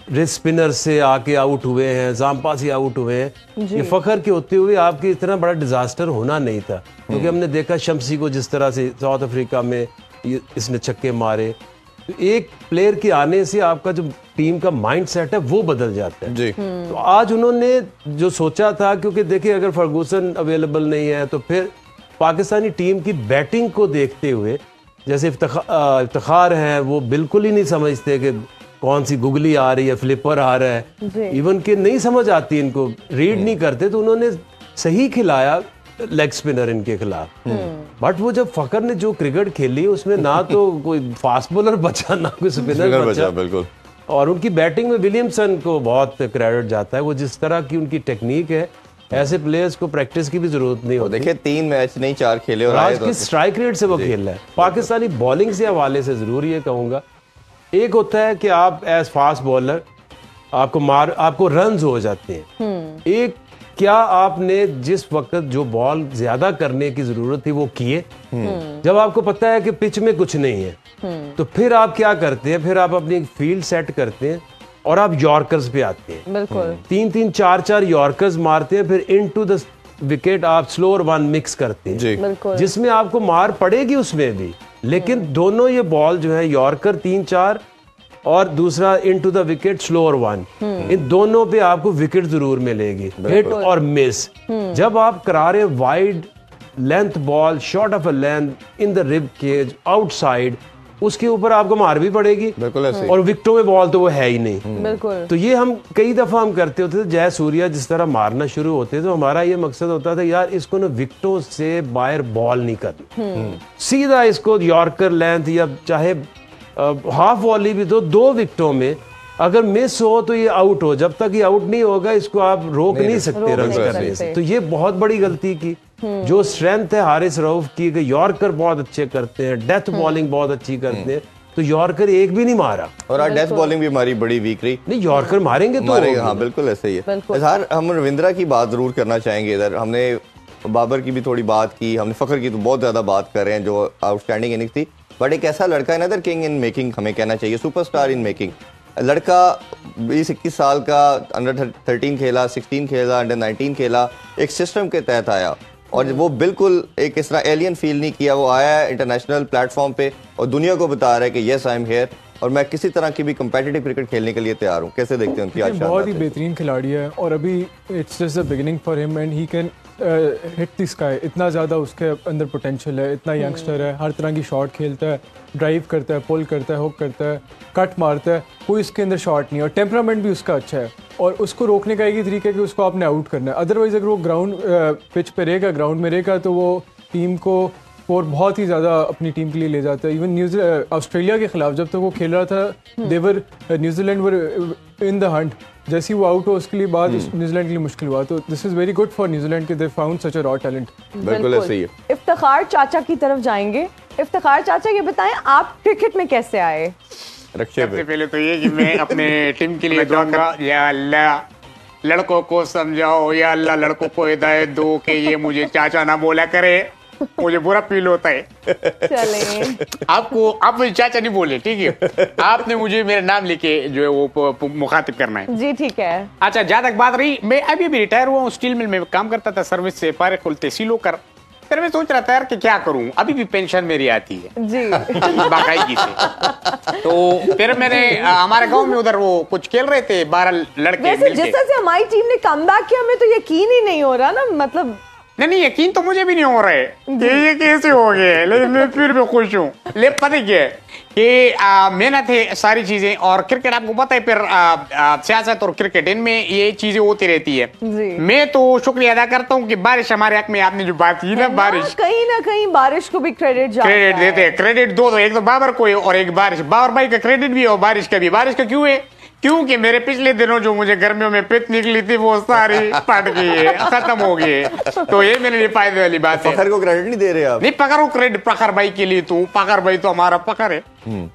रिस्ट स्पिनर से आके आउट हुए हैं, जाम्पा से आउट हुए हैं, ये फ़खर के होते हुए आपके इतना बड़ा डिजास्टर होना नहीं था। क्योंकि हमने देखा शम्सी को जिस तरह से साउथ अफ्रीका में इसने छक्के मारे, तो एक प्लेयर के आने से आपका जो टीम का माइंडसेट है वो बदल जाता है जी। तो आज उन्होंने जो सोचा था, क्योंकि देखिए अगर फर्गूसन अवेलेबल नहीं है तो फिर पाकिस्तानी टीम की बैटिंग को देखते हुए, जैसे इफ्तिखार है वो बिल्कुल ही नहीं समझते कि कौन सी गुगली आ रही है, फ्लिपर आ रहा है, इवन कि नहीं समझ आती, इनको रीड नहीं करते, तो उन्होंने सही खिलाया लेग स्पिनर इनके खिलाफ। बट वो जब फ़खर ने जो क्रिकेट खेली उसमें ना तो कोई फास्ट बॉलर बचा ना कोई स्पिनर बचा। बिल्कुल। और उनकी बैटिंग में विलियमसन को बहुत क्रेडिट जाता है। वो जिस तरह की उनकी टेक्निक है, ऐसे प्लेयर्स को प्रैक्टिस की भी जरूरत नहीं होती। देखिए 3 मैच नहीं 4 खेले और आज की स्ट्राइक रेट से वो खेल रहा है। पाकिस्तानी बॉलिंग से हवाले से जरूर ये कहूंगा, एक होता है कि आप एज फास्ट बॉलर आपको रन्स हो जाते हैं। एक, क्या आपने जिस वक्त जो बॉल ज्यादा करने की जरूरत थी वो किए? जब आपको पता है कि पिच में कुछ नहीं है तो फिर आप क्या करते हैं? फिर आप अपनी फील्ड सेट करते हैं और आप यॉर्कर्स पे आते हैं। बिल्कुल 3-3 4-4 यॉर्कर्स मारते हैं, फिर इनटू द विकेट आप स्लोअर 1 मिक्स करते हैं, जिसमें आपको मार पड़ेगी उसमें भी। लेकिन दोनों ये बॉल जो है, यॉर्कर 3-4 और दूसरा इनटू द विकेट स्लोअर 1, इन दोनों पे आपको विकेट जरूर मिलेगी, हिट और मिस। जब आप करा रहे wide length ball, short of a length in the rib cage outside, उसके ऊपर आपको मार भी पड़ेगी। बिल्कुल ऐसे। और विकेटों में बॉल तो वो है ही नहीं। बिल्कुल। तो ये हम कई दफा हम करते होते थे, जय सूर्या जिस तरह मारना शुरू होते तो हमारा ये मकसद होता था, यार इसको ना विकेटों से बाहर बॉल नहीं करनी, सीधा इसको यॉर्कर लेंथ या चाहे हाफ वॉली भी तो 2 विकेटों में अगर मिस हो तो ये आउट हो। जब तक ये आउट नहीं होगा इसको आप रोक नहीं सकते रन करने से। तो ये बहुत बड़ी गलती की। जो स्ट्रेंथ है हारिस रऊफ की, यॉर्कर बहुत अच्छे करते हैं, डेथ बॉलिंग बहुत अच्छी करते हैं, तो यॉर्कर एक भी नहीं मारा। और आज डेथ बॉलिंग भी हमारी बड़ी वीक रही। नहीं, यॉर्कर मारेंगे तो हाँ बिल्कुल ऐसे ही है। इजहार, हम रविंद्रा की बात जरूर करना चाहेंगे। इधर हमने बाबर की भी थोड़ी बात की, हमने फ़खर की तो बहुत ज्यादा बात कर रहे हैं जो आउटस्टैंडिंग इनिंग्स थी। बट एक ऐसा लड़का है नदर किंग इन मेकिंग हमें कहना चाहिए, सुपरस्टार इन मेकिंग। लड़का 20-21 साल का, अंडर 13 खेला, 16 खेला, अंडर 19 खेला, एक सिस्टम के तहत आया और वो बिल्कुल एक इस तरह एलियन फील नहीं किया। वो आया है इंटरनेशनल प्लेटफॉर्म पे और दुनिया को बता रहा है कि येस आई एम हियर और मैं किसी तरह की भी कम्पिटिटिव क्रिकेट खेलने के लिए तैयार हूँ। कैसे देखते हैं उनकी आज? बहुत ही बेहतरीन खिलाड़ी है और अभी it's just the beginning for him and he can hit the sky. इतना ज़्यादा उसके अंदर पोटेंशियल है, इतना यंगस्टर है, हर तरह की शॉट खेलता है, ड्राइव करता है, पुल करता है, हुक करता है, कट मारता है, कोई इसके अंदर शॉट नहीं है और टेम्परामेंट भी उसका अच्छा है। और उसको रोकने का एक ही तरीका है कि उसको आपने आउट करना है। अदरवाइज अगर वो ग्राउंड पिच पे रहेगा, ग्राउंड में रहेगा, तो वो टीम को स्कोर बहुत ही ज़्यादा अपनी टीम के लिए ले जाता है। इवन न्यूजीलैंड ऑस्ट्रेलिया के खिलाफ जब तक वो खेल रहा था the way New Zealand were in the hunt, जैसे ही वो आउट हो उसके लिए बाद न्यूजीलैंड के लिए मुश्किल हुआ। तो this is very good for New Zealand कि they found such a raw talent. बिल्कुल ऐसे ही है। इफ्तिखार चाचा की तरफ जाएंगे। इफ्तिखार चाचा ये बताएं आप क्रिकेट में कैसे आए? सबसे पहले तो ये कि मैं अपने टीम के लिए दुआ करूं, या अल्लाह लड़कों को समझाओ, या अल्लाह लड़कों को हिदायत दो कि ये मुझे चाचा ना बोला करे, मुझे बुरा फील होता है। चलें आपको आप मुझे चाचा नहीं बोले, ठीक है? आपने मुझे मेरा नाम लेके जो है वो मुखातिब करना है। जी ठीक है। अच्छा, जहाँ तक बात रही, मैं अभी भी रिटायर हुआ हूँ, स्टील मिल में काम करता था, सर्विस से फारिग तहसील होकर। फिर मैं सोच रहा था यार कि क्या करूं, अभी भी पेंशन मेरी आती है जी बाकायदगी से। तो फिर मैंने हमारे गांव में उधर वो कुछ खेल रहे थे 12 लड़के वैसे जिस तरह से हमारी टीम ने कमबैक किया, हमें तो यकीन ही नहीं हो रहा ना, मतलब नहीं यकीन तो मुझे भी नहीं हो रहा है कि ये कैसे हो गए, लेकिन मैं फिर भी खुश हूँ। ले पता क्या है कि मेहनत है सारी चीजें, और क्रिकेट आपको पता है फिर सियासत और क्रिकेट इनमें ये चीजें होती रहती है। मैं तो शुक्रिया अदा करता हूँ कि बारिश हमारे हक में, आपने जो बात की ना, बारिश कहीं ना कहीं बारिश को भी क्रेडिट देते हैं। क्रेडिट दो, एक तो बाबर को है और एक बारिश। बाबर भाई का क्रेडिट भी और बारिश का भी। बारिश का क्यों है? क्योंकि मेरे पिछले दिनों जो मुझे गर्मियों में पित निकली थी वो सारी फट गई है, खत्म हो गई है। तो ये मेरे लिए फायदे वाली बात है। फखर को क्रेडिट नहीं दे रहे आप? नहीं, पकड़ को क्रेडिट पकड़ भाई के लिए, तू पकड़ भाई तो हमारा पकड़ है,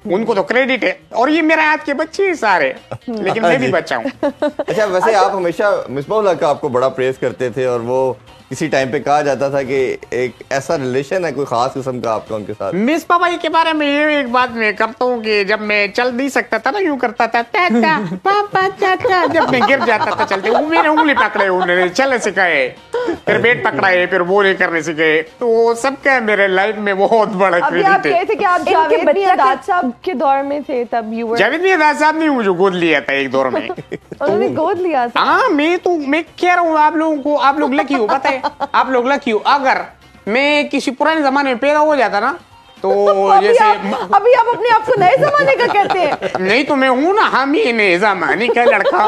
उनको तो क्रेडिट है। और ये मेरे हाथ के बच्चे ही सारे, लेकिन मैं भी बच्चा हूँ। अच्छा, वैसे आप हमेशा मिसबाह हक का आपको बड़ा प्रेस करते थे, और वो किसी टाइम पे कहा जाता था कि एक ऐसा रिलेशन है कोई खास किस्म का आपका उनके साथ। मिसबाह भाई के बारे में ये एक बात मैं करता हूँ कि जब मैं चल नहीं सकता था ना, यूं करता था टाटा पापा चाचा, जब मैं गिर जाता था चलते, वो मेरे उंगली पकड़े, उन्होंने चलने सिखाए, फिर बैट पकड़ाए, फिर वो नहीं करने सिखाए। तो सबका मेरे लाइफ में बहुत बड़ा क्रेडिट है। आप कहे थे कि आप जावेद मियादाद साहब के दौर में थे, तब यू जावेद मियादाद साहब ने मुझे गोद लिया था एक दौर में। उन्होंने गोद लिया था? हाँ, मैं कह रहा हूँ आप लोगों को, आप लोग लकी हो, पता है आप लोग लकी हो। अगर मैं किसी पुराने जमाने में पैदा हो जाता ना, तो जैसे अभी आप अपने आप को नए जमाने का कहते हैं? नहीं तो मैं हूँ ना, हम ही नए जमाने का लड़का।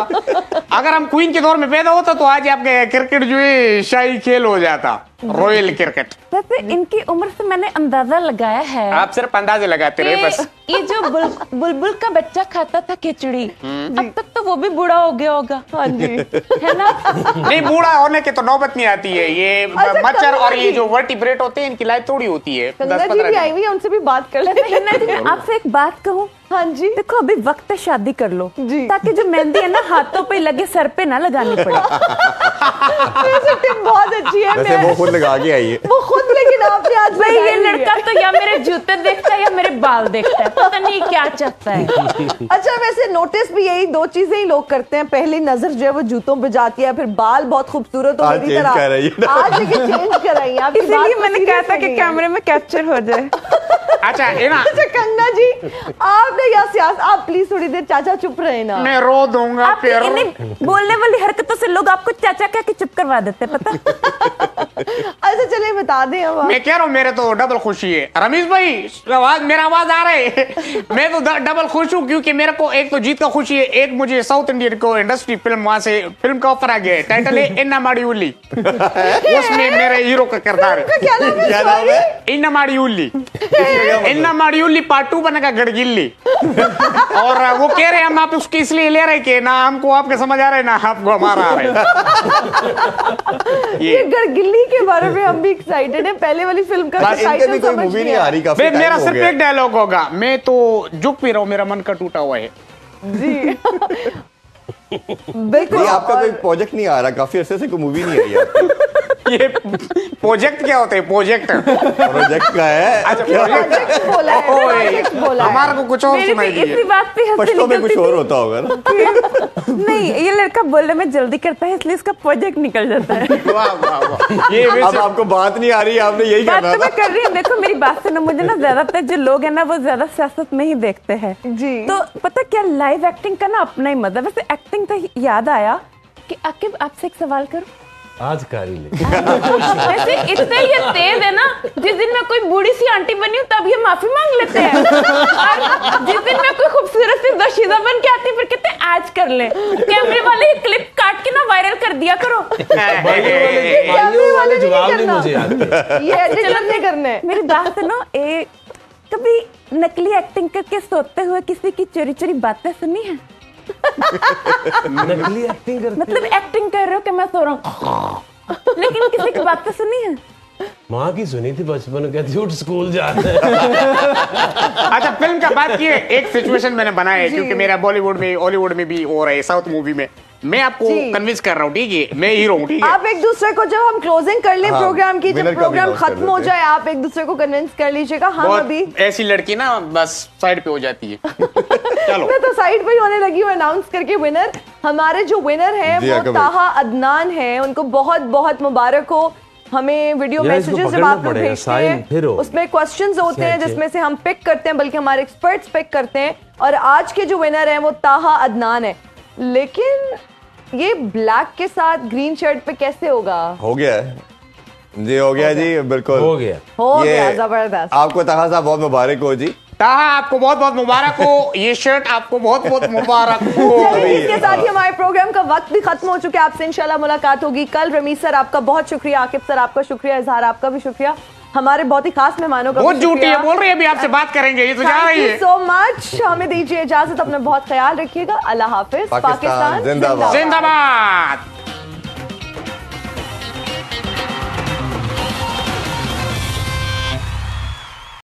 अगर हम क्वीन के दौर में पैदा होता तो आज आपके क्रिकेट जो है शाही खेल हो जाता, रॉयल क्रिकेट। वैसे इनकी उम्र से मैंने अंदाजा लगाया है। आप सिर्फ अंदाजे लगाते रहे बस। ये जो बुलबुल का बच्चा खाता था खिचड़ी, अब तक तो वो भी बूढ़ा हो गया होगा। हाँ जी, है ना? नहीं, बूढ़ा होने की तो नौबत नहीं आती है। ये मच्छर और ये जो वर्टिब्रेट होते हैं, इनकी लाइफ थोड़ी होती है। 10-15 दिन आई हुई है, उनसे भी बात कर लेते हैं। हिना जी, मैं आपसे एक बात कहूँ। हाँ जी, देखो अभी वक्त है, शादी कर लो जी, ताकि जो मेहंदी है ना हाथों पे लगे, सर पे ना लगानी पड़े। टिप बहुत अच्छी है। वैसे वो खुद लगा के आई है, वो खुद, लेकिन आपने आज भाई ये लड़का तो या मेरे जूते देखता है या मेरे बाल देखता है, पता नहीं क्या चाहता है। अच्छा, वैसे नोटिस भी यही दो चीजें ही लोग करते हैं, पहली नजर जो है वो जूतों पे जाती है, फिर बाल बहुत खूबसूरत हो मेरी तरह आज लेकिन चेंज कराई आप, इसीलिए मैंने कहा था कि कैमरे में कैप्चर हो जाए। अच्छा है ना। अच्छा कंगना जी, आपने या सियासत, आप प्लीज थोड़ी देर चाचा चुप रहे ना, मैं रो दूंगा। फिर बोलने वाली हरकतों से लोग आपको चाचा कह के चुप करवा देते, पता? अच्छा चलिए बता दें अब। मैं कह रहा हूँ मेरे तो डबल खुशी है। रमीश भाई मेरा आवाज आ रहा है? मैं तो डबल खुश हूँ, क्योंकि मेरे को एक तो जीत का खुशी है, एक मुझे साउथ इंडियन को इंडस्ट्री फिल्म, वहां से फिल्म का ऑफर आ गया है। टाइटल है इन्ना माड़ी उल्ली, उसमें मेरे हीरो का किरदार है। क्या नाम है? इन्ना माड़ी उल्ली, इन्ना माड़ी उल्ली पार्ट 2 बनेगा गड़गिल्ली। और वो कह रहे हैं हम आप उसकी इसलिए ले रहे कि ना हमको आपके समझ आ रहे ना आपको हमारा आ रहे। ये गड़गिल्ली के बारे में हम भी एक्साइटेड हैं, पहले वाली फिल्म का टाइटल समझ नहीं आ रही। मेरा सिर्फ एक डायलॉग होगा, मैं तो झुक भी रहा हूँ, मेरा मन का टूटा हुआ है जी। बिल्कुल। आपका कोई प्रोजेक्ट नहीं आ रहा, काफी अरसे से कोई मूवी नहीं आई आपकी। ये प्रोजेक्ट क्या होता है? प्रोजेक्ट का है। अच्छा, प्रोजेक्ट बोला है। हमारा को कुछ और सुनाई दिया। इसी बात पे पश्तो में कुछ और होता होगा ना। नहीं, ये लड़का बोलने में जल्दी करता है, इसलिए इसका प्रोजेक्ट निकल जाता है। वाह वाह वाह। ये अब आपको बात नहीं आ रही, आपने यही बात करना तो था। मैं कर रही हूँ। देखो मेरी बात सुनो, मुझे ना ज्यादातर जो लोग हैं ना वो ज्यादा सियासत में ही देखते हैं जी। तो पता क्या, लाइव एक्टिंग का ना अपना ही मजा। वैसे एक्टिंग तो याद आया कि आकिब आपसे एक सवाल करूं। आज कारी ले। वैसे इतने ये तेज है ना, जिस दिन मैं कोई बूढ़ी सी आंटी बनी हूँ तब ये माफी मांग लेते हैं, और जिस दिन मैं कोई खूबसूरत सी दोशीदा बन के आती फिर कहते हैं आज कर ले। कैमरे वाले ये क्लिप काट के ना वायरल कर दिया करो। कैमरे वाले जवाब नहीं मुझे आते। ये एडिटर नहीं करने। मेरी बात सुनो, कभी नकली एक्टिंग करके सोते हुए किसी की चोरी चोरी बातें सुनी है? नकली एक्टिंग करते मतलब एक्टिंग कर रहे हो कि मैं सो रहा हूँ, लेकिन किसी की बातें सुनी है? माँ की सुनी थी बचपन में, कहती उठ स्कूल जा रहे हैं। अच्छा, फिल्म का बात की है, एक सिचुएशन मैंने बनाया है क्योंकि मेरा बॉलीवुड में, हॉलीवुड में भी हो रहा है, साउथ मूवी में मैं आपको कन्विंस कर रहा हूँ, ठीक है? मैं हीरो हूँ, ठीक है? आप एक दूसरे को, जब हम क्लोजिंग कर ले प्रोग्राम की, जब प्रोग्राम खत्म हो जाए, आप एक दूसरे को कन्विंस कर लीजिएगा। हम अभी ऐसी लड़की ना बस साइड पे हो जाती है। चलो, मैं तो साइड पे ही होने लगी हूँ अनाउंस करके। विनर, हमारे जो विनर है वो ताहा अदनान है, उनको बहुत बहुत मुबारक हो। हमें वीडियो मैसेजेस जब आप लोग भेजते हैं उसमें क्वेश्चंस होते हैं जिसमें से हम पिक करते हैं, बल्कि हमारे एक्सपर्ट्स पिक करते हैं, और आज के जो विनर हैं वो ताहा अदनान है। लेकिन ये ब्लैक के साथ ग्रीन शर्ट पे कैसे होगा? हो गया है जी, हो गया जी, बिल्कुल हो गया, जबरदस्त। आपको ताहा साहब बहुत मुबारक हो जी। ताहा आपको बहुत बहुत मुबारक हो, ये शर्ट आपको बहुत बहुत मुबारक हो। इसके साथ ही हमारे प्रोग्राम का वक्त भी खत्म हो चुका है। आपसे इंशाल्लाह मुलाकात होगी कल। रमीज सर आपका बहुत शुक्रिया, आकिब सर आपका शुक्रिया, इजहार आपका भी शुक्रिया, हमारे बहुत ही खास मेहमानों का बहुत झूठी है, बोल रही है अभी आपसे बात करेंगे, ये तो जा रही है। सो मच, हमें दीजिए इजाजत, अपना बहुत ख्याल रखिएगा। अल्लाह हाफिज। पाकिस्तान जिंदाबाद। जिंदाबाद।